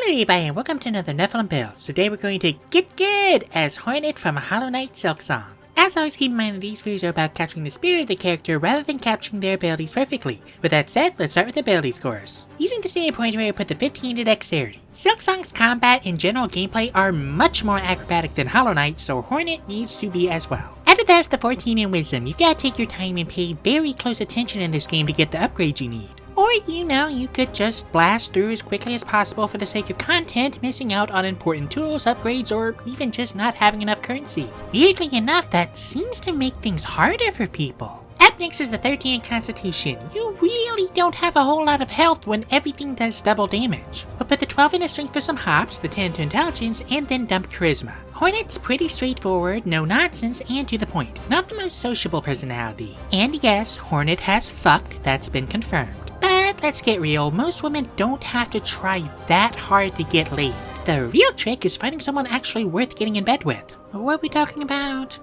Hello everybody and welcome to another Nephilim build. Today we're going to get good as Hornet from Hollow Knight Silksong. As always, keep in mind that these videos are about capturing the spirit of the character rather than capturing their abilities perfectly. With that said, let's start with ability scores. Using the standard point where I put the 15 to dexterity. Silksong's combat and general gameplay are much more acrobatic than Hollow Knight, so Hornet needs to be as well. After that's the 14 in wisdom. You gotta take your time and pay very close attention in this game to get the upgrades you need. Or, you could just blast through as quickly as possible for the sake of content, missing out on important tools, upgrades, or even just not having enough currency. Weirdly enough, that seems to make things harder for people. Up next is the 13 in Constitution. You really don't have a whole lot of health when everything does double damage. We'll put the 12 in Strength for some hops, the 10 to Intelligence, and then dump Charisma. Hornet's pretty straightforward, no nonsense, and to the point. Not the most sociable personality. And yes, Hornet has fucked, that's been confirmed. But let's get real, most women don't have to try that hard to get laid. The real trick is finding someone actually worth getting in bed with. What are we talking about?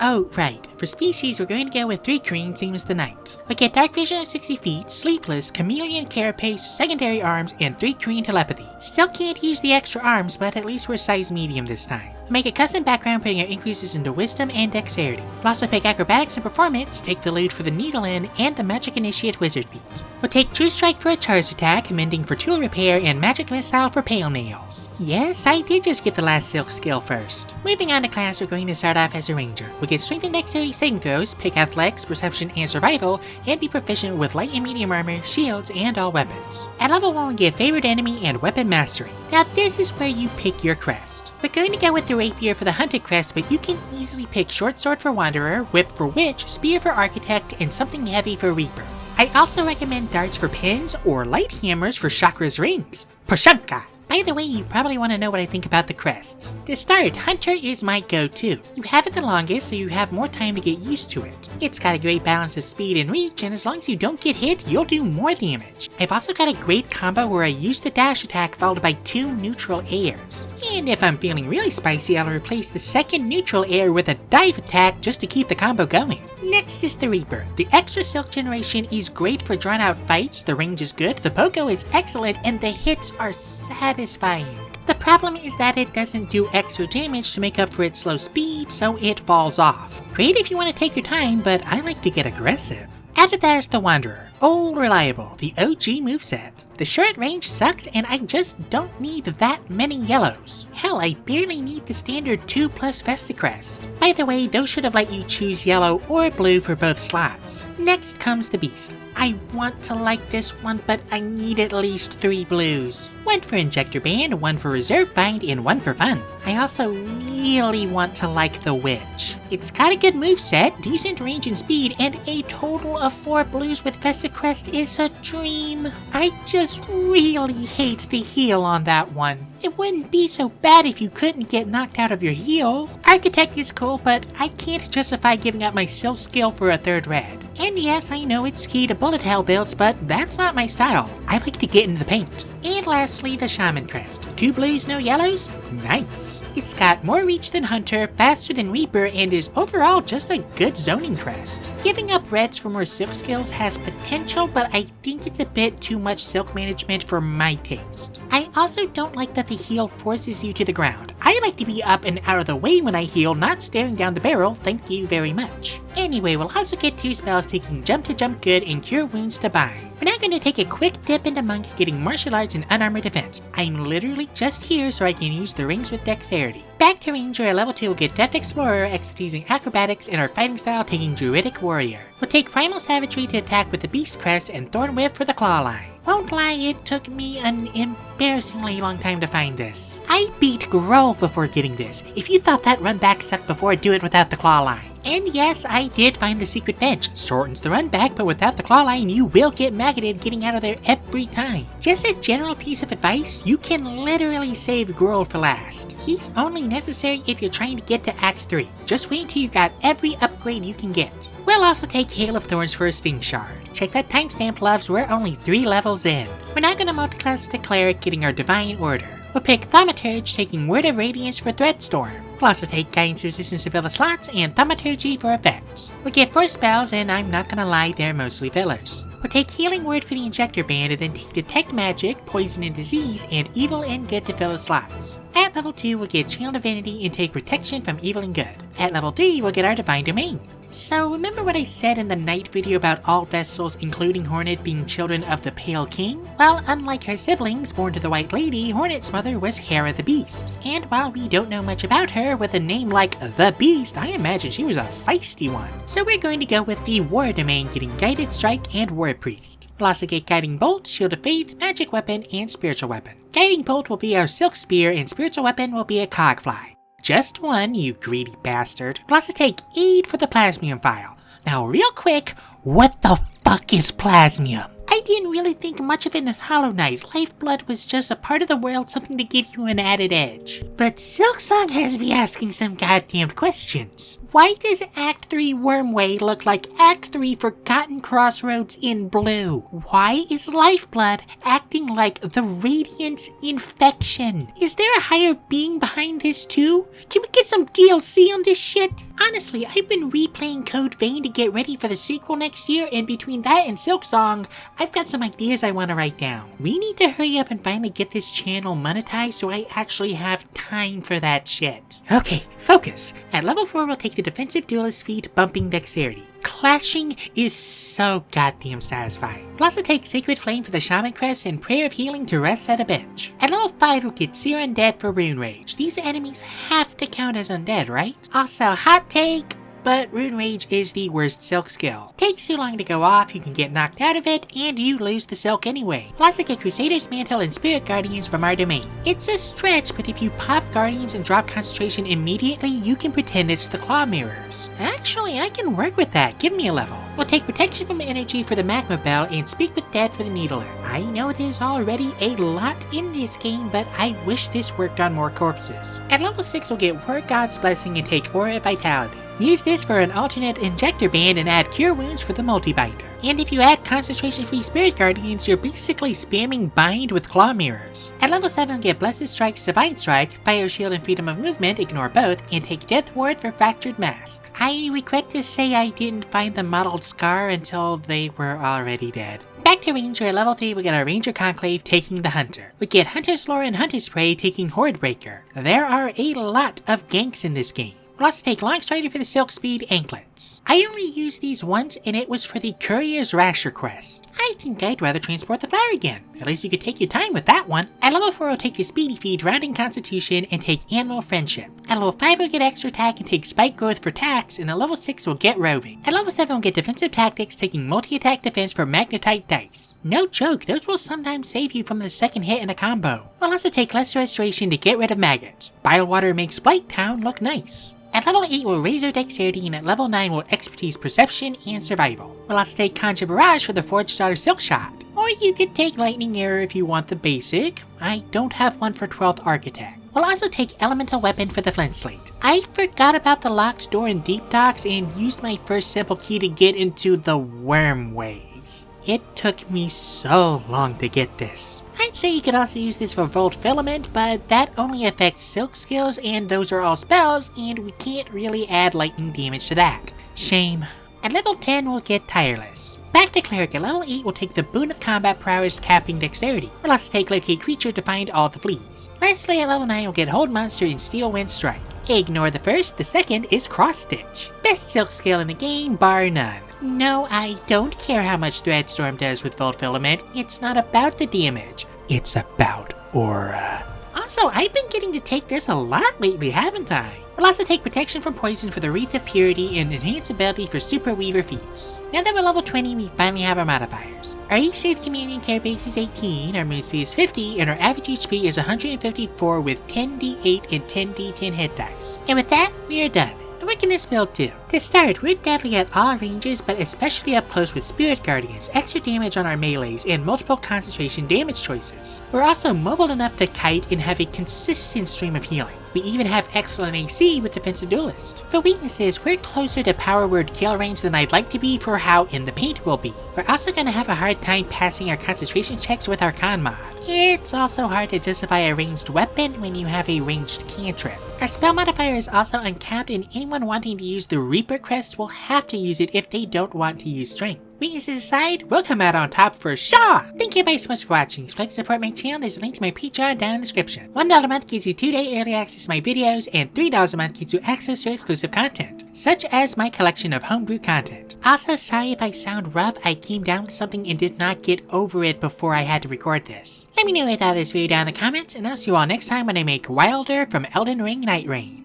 Oh, right. For species, we're going to go with 3 green, same as the knight. We get dark vision at 60 feet, sleepless, chameleon carapace, secondary arms, and 3 green telepathy. Still can't use the extra arms, but at least we're size medium this time. We'll make a custom background putting our increases into wisdom and dexterity. We'll also pick acrobatics and performance, take the loot for the needle in, and the magic initiate wizard feat. We'll take true strike for a charge attack, mending for tool repair, and magic missile for pale nails. Yes, I did just get the last silk skill first. Moving on to class, we're going to start off as a ranger. We'll get strength and dexterity saving throws, pick athletics, perception, and survival, and be proficient with light and medium armor, shields, and all weapons. At level 1, we get favored enemy and weapon mastery. Now this is where you pick your crest. We're going to go with the rapier for the hunted crest, but you can easily pick short sword for wanderer, whip for witch, spear for architect, and something heavy for reaper. I also recommend darts for pins or light hammers for chakra's rings. Pashanka! By the way, you probably want to know what I think about the crests. To start, Hunter is my go-to. You have it the longest, so you have more time to get used to it. It's got a great balance of speed and reach, and as long as you don't get hit, you'll do more damage. I've also got a great combo where I use the dash attack followed by 2 neutral airs. And if I'm feeling really spicy, I'll replace the second neutral air with a dive attack just to keep the combo going. Next is the Reaper. The extra silk generation is great for drawn out fights, the range is good, the pogo is excellent, and the hits are satisfying. The problem is that it doesn't do extra damage to make up for its slow speed, so it falls off. Great if you want to take your time, but I like to get aggressive. After that is the Wanderer. Old reliable, the OG moveset. The short range sucks and I just don't need that many yellows. Hell, I barely need the standard 2+ Vesticrest. By the way, those should have let you choose yellow or blue for both slots. Next comes the Beast. I want to like this one, but I need at least 3 blues. 1 for Injector Band, 1 for Reserve Bind, and 1 for Fun. I also really want to like the Witch. It's got a good moveset, decent range and speed, and a total of 4 blues with Vesticrest is a dream. I just really hate the heal on that one. It wouldn't be so bad if you couldn't get knocked out of your heal. Architect is cool, but I can't justify giving up my silk skill for a 3rd red. And yes, I know it's key to bullet hell builds, but that's not my style. I like to get into the paint. And lastly, the Shaman Crest. 2 blues, no yellows? Nice. It's got more reach than Hunter, faster than Reaper, and is overall just a good zoning crest. Giving up reds for more silk skills has potential, but I think it's a bit too much silk management for my taste. I also don't like that the heal forces you to the ground. I like to be up and out of the way when I heal, not staring down the barrel, thank you very much. Anyway, we'll also get 2 spells taking Jump to Jump Good and Cure Wounds to Bind. We're now going to take a quick dip into Monk, getting Martial Arts and Unarmored Defense. I'm literally just here so I can use the rings with Dexterity. Back to Ranger, at level 2 we'll get Deft Explorer, expertise in Acrobatics, and our fighting style taking Druidic Warrior. We'll take Primal Savagery to attack with the Beast Crest and Thorn Whip for the Claw line. Won't lie, it took me an embarrassingly long time to find this. I beat Grove before getting this. If you thought that run back sucked before, do it without the claw line. And yes, I did find the secret bench. Shortens the run back, but without the claw line, you will get maggoted getting out of there every time. Just a general piece of advice, you can literally save Grohl for last. He's only necessary if you're trying to get to Act 3. Just wait until you got every upgrade you can get. We'll also take Hail of Thorns for a Sting Shard. Check that timestamp, loves, we're only 3 levels in. We're now going to multiclass to Cleric, getting our Divine Order. We'll pick Thaumaturge, taking Word of Radiance for Threat Storm. We'll also take Guidance Resistance to Villa slots and Thaumaturgy for effects. We'll get 4 spells, and I'm not gonna lie, they're mostly fillers. We'll take Healing Word for the Injector Band and then take Detect Magic, Poison and Disease, and Evil and Good to fill the slots. At level 2, we'll get Channel Divinity and take Protection from Evil and Good. At level 3, we'll get our Divine Domain. So remember what I said in the night video about all vessels, including Hornet, being children of the Pale King? Well, unlike her siblings born to the White Lady, Hornet's mother was Hera the Beast. And while we don't know much about her, with a name like the Beast, I imagine she was a feisty one. So we're going to go with the War Domain, getting Guided Strike and War Priest. We'll also get Guiding Bolt, Shield of Faith, Magic Weapon, and Spiritual Weapon. Guiding Bolt will be our Silk Spear, and Spiritual Weapon will be a Cogfly. Just one, you greedy bastard. We'll also take Aid for the Plasmium Vial. Now real quick, what the fuck is Plasmium? I didn't really think much of it in Hollow Knight. Lifeblood was just a part of the world, something to give you an added edge. But Silksong has me asking some goddamn questions. Why does Act 3 Wormway look like Act 3 Forgotten Crossroads in blue? Why is Lifeblood acting like the Radiance Infection? Is there a higher being behind this too? Can we get some DLC on this shit? Honestly, I've been replaying Code Vein to get ready for the sequel next year, and between that and Silksong, I've got some ideas I want to write down. We need to hurry up and finally get this channel monetized so I actually have time for that shit. Okay, focus. At level 4, we'll take the Defensive Duelist feat, bumping Dexterity. Clashing is so goddamn satisfying. We'll also take Sacred Flame for the Shaman Crest and Prayer of Healing to rest at a bench. At level 5, we'll get Seer Undead for Rune Rage. These enemies have to count as undead, right? Also, hot take, but Rune Rage is the worst silk skill. Takes too long to go off, you can get knocked out of it, and you lose the silk anyway. Plus I get Crusader's Mantle and Spirit Guardians from our domain. It's a stretch, but if you pop Guardians and drop concentration immediately, you can pretend it's the Claw Mirrors. Actually, I can work with that, give me a level. We'll take Protection from Energy for the Magma Bell and Speak with Dead for the Needler. I know there's already a lot in this game, but I wish this worked on more corpses. At level 6, we'll get Word God's Blessing and take Aura of Vitality. Use this for an alternate injector band and add Cure Wounds for the multi-binder. And if you add concentration-free Spirit Guardians, you're basically spamming Bind with Claw Mirrors. At level 7, get Blessed Strike's Divine Strike, Fire Shield and Freedom of Movement, ignore both, and take Death Ward for Fractured Mask. I regret to say I didn't find the modeled Scar until they were already dead. Back to Ranger. At level 3, we get our Ranger Conclave taking the Hunter. We get Hunter's Lore and Hunter's Prey taking Horde Breaker. There are a lot of ganks in this game. We'll also take Longstrider for the Silk Speed Anklets. I only used these once, and it was for the Courier's Rasher quest. I think I'd rather transport the flower again. At least you could take your time with that one. At level 4, we'll take the Speedy Feed, Rounding Constitution, and take Animal Friendship. At level 5, we'll get Extra Attack and take Spike Growth for Tax, and at level 6, we'll get Roving. At level 7, we'll get Defensive Tactics, taking Multi-Attack Defense for Magnetite Dice. No joke, those will sometimes save you from the second hit in a combo. We'll also take Lesser Restoration to get rid of maggots. Bilewater makes Blight Town look nice. At level 8, we'll raise our Dexterity, and at level 9, we'll Expertise Perception and Survival. We'll also take Conjure Barrage for the Forged Daughter Silk Shot. Or you could take Lightning Arrow if you want the basic. I don't have one for 12th Architect. We'll also take Elemental Weapon for the Flint Slate. I forgot about the locked door in Deep Docks and used my first simple key to get into the Wormways. It took me so long to get this. I'd say you could also use this for Volt Filament, but that only affects Silk skills and those are all spells, and we can't really add lightning damage to that. Shame. At level 10, we'll get Tireless. Back to Cleric. At level 8, we'll take the Boon of Combat Prowess, capping Dexterity. We'll also take Locate Creature to find all the fleas. Lastly, at level 9, we'll get Hold Monster and Steel Wind Strike. Ignore the first, the second is Cross Stitch. Best Silk skill in the game, bar none. No, I don't care how much Threadstorm does with Volt Filament. It's not about the damage. It's about aura. Also, I've been getting to take this a lot lately, haven't I? We'll also take Protection from Poison for the Wreath of Purity and Enhance Ability for Super Weaver feats. Now that we're level 20, we finally have our modifiers. Our AC Companion Care base is 18, our move speed is 50, and our average HP is 154 with 10d8 and 10d10 hit dice. And with that, we are done. And what can this build do? To start, we're deadly at all ranges, but especially up close with Spirit Guardians, extra damage on our melees, and multiple concentration damage choices. We're also mobile enough to kite and have a consistent stream of healing. We even have excellent AC with Defensive Duelist. For weaknesses, we're closer to power word kill range than I'd like to be for how In the Paint will be. We're also going to have a hard time passing our concentration checks with our con mod. It's also hard to justify a ranged weapon when you have a ranged cantrip. Our spell modifier is also uncapped, and anyone wanting to use the Reaper Crest will have to use it if they don't want to use Strength. Weaknesses aside, we'll come out on top for sure! Thank you guys so much for watching. If you'd like to support my channel, there's a link to my Patreon down in the description. $1 a month gives you 2-day early access to my videos, and $3 a month gives you access to exclusive content, such as my collection of homebrew content. Also, sorry if I sound rough, I came down with something and did not get over it before I had to record this. Let me know what you thought of this video down in the comments, and I'll see you all next time when I make Wilder from Elden Ring Night Rain.